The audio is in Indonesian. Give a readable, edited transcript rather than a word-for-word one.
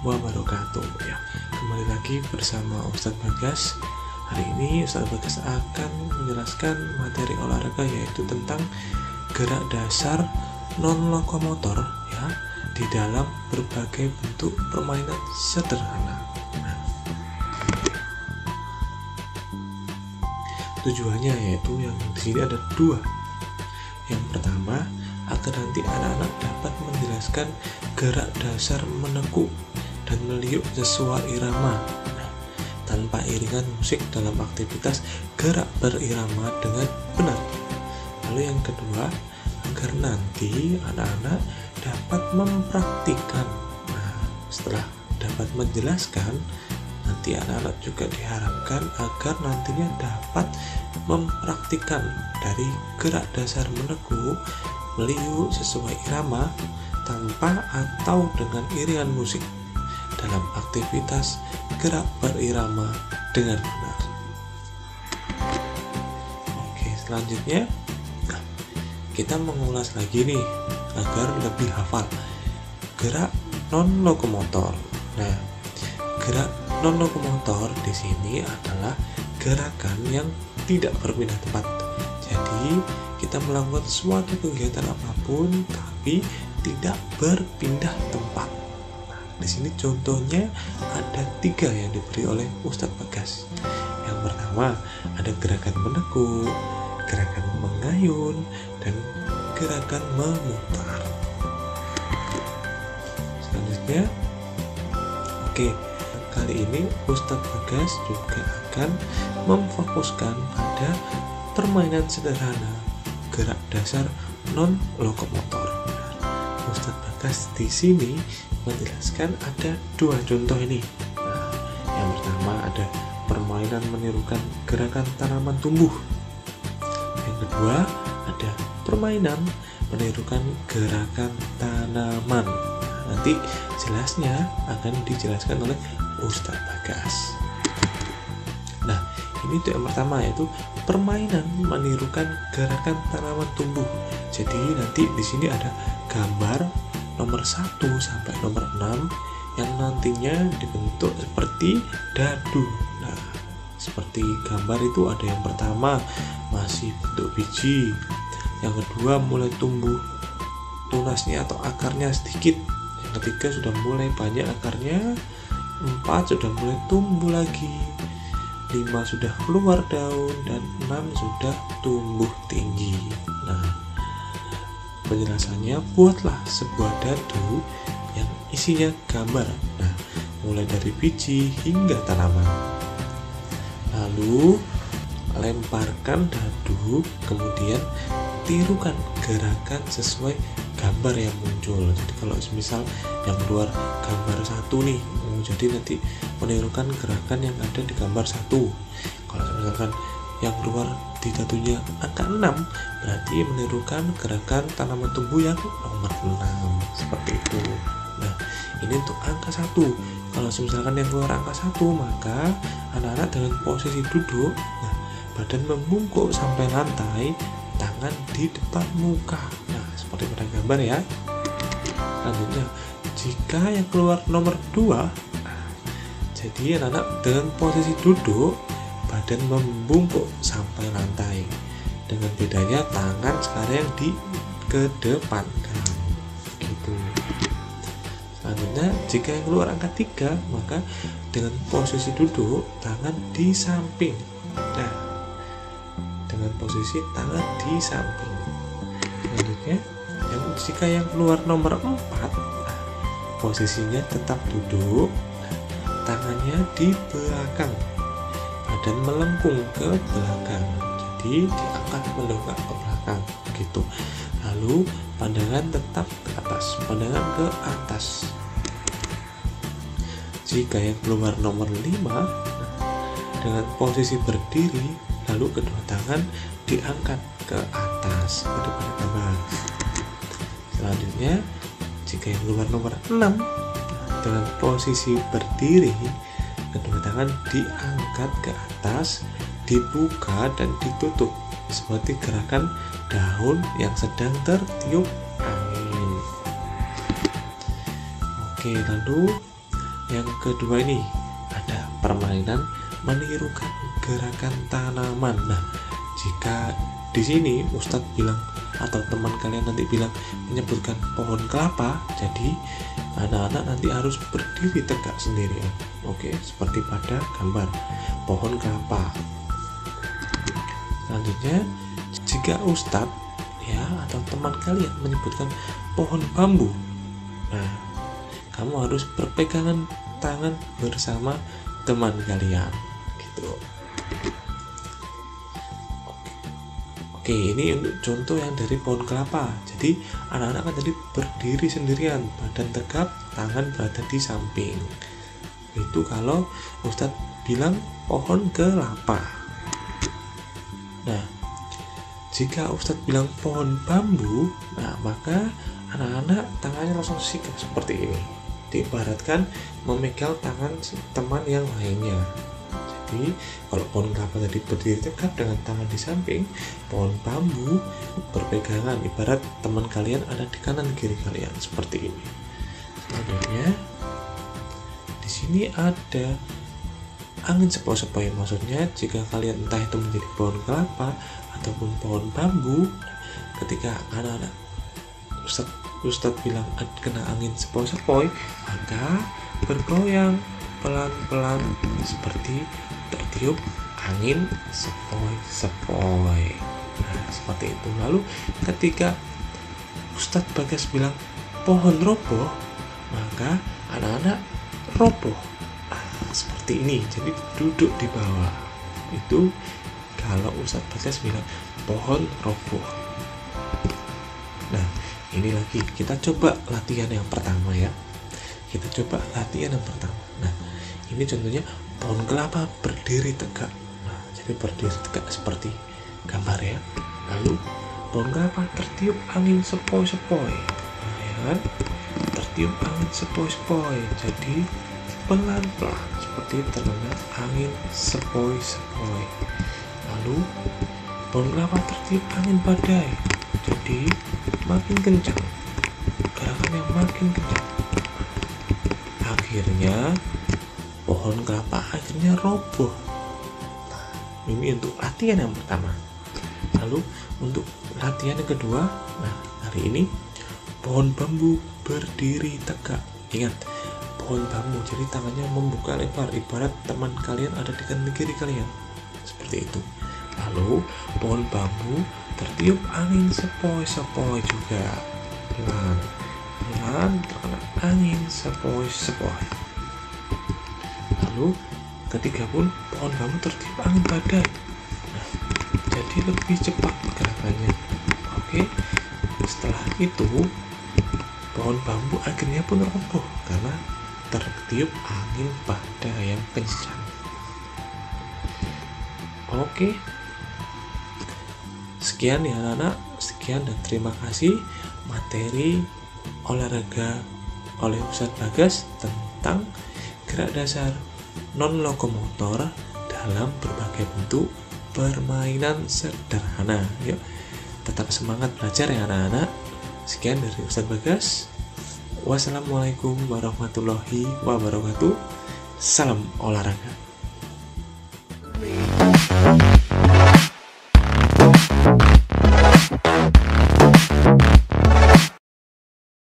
wabarakatuh. Ya, kembali lagi bersama Ustadz Bagas. Hari ini Ustadz Bagas akan menjelaskan materi olahraga, yaitu tentang gerak dasar non lokomotor ya di dalam berbagai bentuk permainan sederhana. Tujuannya yaitu yang di sini ada dua. Yang pertama, agar nanti anak-anak dapat menjelaskan gerak dasar menekuk dan meliuk sesuai irama, tanpa iringan musik dalam aktivitas gerak berirama dengan benar. Lalu yang kedua, agar nanti anak-anak dapat mempraktikkan. Setelah dapat menjelaskan, nanti anak-anak juga diharapkan agar nantinya dapat mempraktikkan dari gerak dasar menekuk, meliuk sesuai irama tanpa atau dengan iringan musik dalam aktivitas gerak berirama dengan benar. Oke, selanjutnya kita mengulas lagi nih agar lebih hafal gerak non lokomotor. Nah, gerak non lokomotor di sini adalah gerakan yang tidak berpindah tempat. Jadi kita melakukan suatu kegiatan apapun tapi tidak berpindah tempat. Di sini contohnya ada 3 yang diberi oleh Ustadz Bagas. Yang pertama ada gerakan menekuk, gerakan mengayun, dan gerakan memutar. Selanjutnya, kali ini Ustadz Bagas juga akan memfokuskan pada permainan sederhana gerak dasar non lokomotor. Ustadz Bagas di sini menjelaskan ada 2 contoh ini. Yang pertama ada permainan menirukan gerakan tanaman tumbuh. Yang kedua ada permainan menirukan gerakan tanaman. Nanti jelasnya akan dijelaskan oleh Ustadz Bagas. Nah, ini untuk yang pertama yaitu permainan menirukan gerakan tanaman tumbuh. Jadi nanti di sini ada gambar nomor 1 sampai nomor 6 yang nantinya dibentuk seperti dadu. Nah, seperti gambar itu ada yang pertama masih bentuk biji, yang kedua mulai tumbuh tunasnya atau akarnya sedikit, yang ketiga sudah mulai banyak akarnya, 4 sudah mulai tumbuh lagi, 5 sudah keluar daun, dan 6 sudah tumbuh tinggi. Nah, penjelasannya, buatlah sebuah dadu yang isinya gambar. Nah, mulai dari biji hingga tanaman. Lalu lemparkan dadu, kemudian tirukan gerakan sesuai gambar yang muncul. Jadi kalau misal yang keluar gambar 1 nih, jadi nanti menirukan gerakan yang ada di gambar 1. Kalau misalkan yang keluar di dadunya angka 6, berarti menirukan gerakan tanaman tumbuh yang nomor 6, seperti itu. Nah, ini untuk angka 1. Kalau misalkan yang keluar angka 1, maka anak-anak dengan posisi duduk, badan membungkuk sampai lantai, tangan di depan muka. Nah, seperti pada gambar ya. Selanjutnya, jika yang keluar nomor 2, jadi anak-anak dengan posisi duduk, badan membungkuk sampai lantai. Dengan bedanya tangan sekarang di kedepankan. Gitu. Selanjutnya, jika yang keluar angka 3, maka dengan posisi duduk, tangan di samping. Nah, dengan posisi tangan di samping. Selanjutnya, jika yang keluar nomor 4, posisinya tetap duduk, tangannya di belakang, badan melengkung ke belakang, jadi diangkat mendongak ke belakang gitu. Lalu pandangan tetap ke atas, pandangan ke atas. Jika yang keluar nomor 5, dengan posisi berdiri, lalu kedua tangan diangkat ke atas seperti pada gambar. Selanjutnya, jika yang keluar nomor 6, dengan posisi berdiri, kedua tangan diangkat ke atas, dibuka dan ditutup seperti gerakan daun yang sedang tertiup angin. Oke, lalu yang kedua ini ada permainan menirukan gerakan tanaman. Nah, jika di sini Ustadz bilang atau teman kalian nanti bilang menyebutkan pohon kelapa, jadi anak-anak nanti harus berdiri tegak sendirian. Oke, seperti pada gambar pohon kelapa. Selanjutnya, jika Ustadz ya atau teman kalian menyebutkan pohon bambu, nah kamu harus berpegangan tangan bersama teman kalian gitu. Oke, ini untuk contoh yang dari pohon kelapa. Jadi anak-anak kan tadi berdiri sendirian, badan tegap, tangan berada di samping. Itu kalau Ustadz bilang pohon kelapa. Nah, jika Ustadz bilang pohon bambu, nah maka anak-anak tangannya langsung sigap seperti ini. Diibaratkan memegang tangan teman yang lainnya. Jadi kalau pohon kelapa tadi berdiri tegap dengan tangan di samping, pohon bambu berpegangan ibarat teman kalian ada di kanan kiri kalian seperti ini. Selanjutnya di sini ada angin sepoi-sepoi, maksudnya jika kalian entah itu menjadi pohon kelapa ataupun pohon bambu, ketika anak-anak Ustadz bilang kena angin sepoi-sepoi, maka bergoyang pelan-pelan seperti tertiup angin sepoi-sepoi. Nah, seperti itu. Lalu ketika Ustadz Bagas bilang pohon roboh, maka anak-anak roboh. Nah, seperti ini. Jadi duduk di bawah. Itu kalau Ustadz Bagas bilang pohon roboh. Nah, ini lagi kita coba latihan yang pertama ya. Kita coba latihan yang pertama. Nah, ini contohnya pohon kelapa berdiri tegak. Nah, jadi berdiri tegak seperti gambar ya. Lalu pohon kelapa tertiup angin sepoi-sepoi. Nah, ya kan? Tertiup angin sepoi-sepoi. Jadi pelan-pelan seperti terkena angin sepoi-sepoi. Lalu pohon kelapa tertiup angin badai. Jadi makin kencang. Gerakan yang makin kencang. Akhirnya pohon kelapa akhirnya roboh. Nah, ini untuk latihan yang pertama. Lalu untuk latihan yang kedua, nah hari ini pohon bambu berdiri tegak. Ingat, pohon bambu, jadi tangannya membuka lebar, ibarat teman kalian ada di kanan kiri kalian. Seperti itu. Lalu pohon bambu tertiup angin sepoi-sepoi juga. Pelan terkena angin sepoi-sepoi. Lalu ketiga pun pohon bambu tertiup angin badai. Nah, jadi lebih cepat gerakannya. Oke, setelah itu pohon bambu akhirnya pun roboh karena tertiup angin badai yang kencang. Oke, sekian ya anak-anak. Sekian dan terima kasih materi olahraga oleh Ustadz Bagas tentang gerak dasar non-lokomotor dalam berbagai bentuk permainan sederhana. Yuk, tetap semangat belajar ya anak-anak. Sekian dari Ustadz Bagas. Wassalamualaikum warahmatullahi wabarakatuh. Salam olahraga.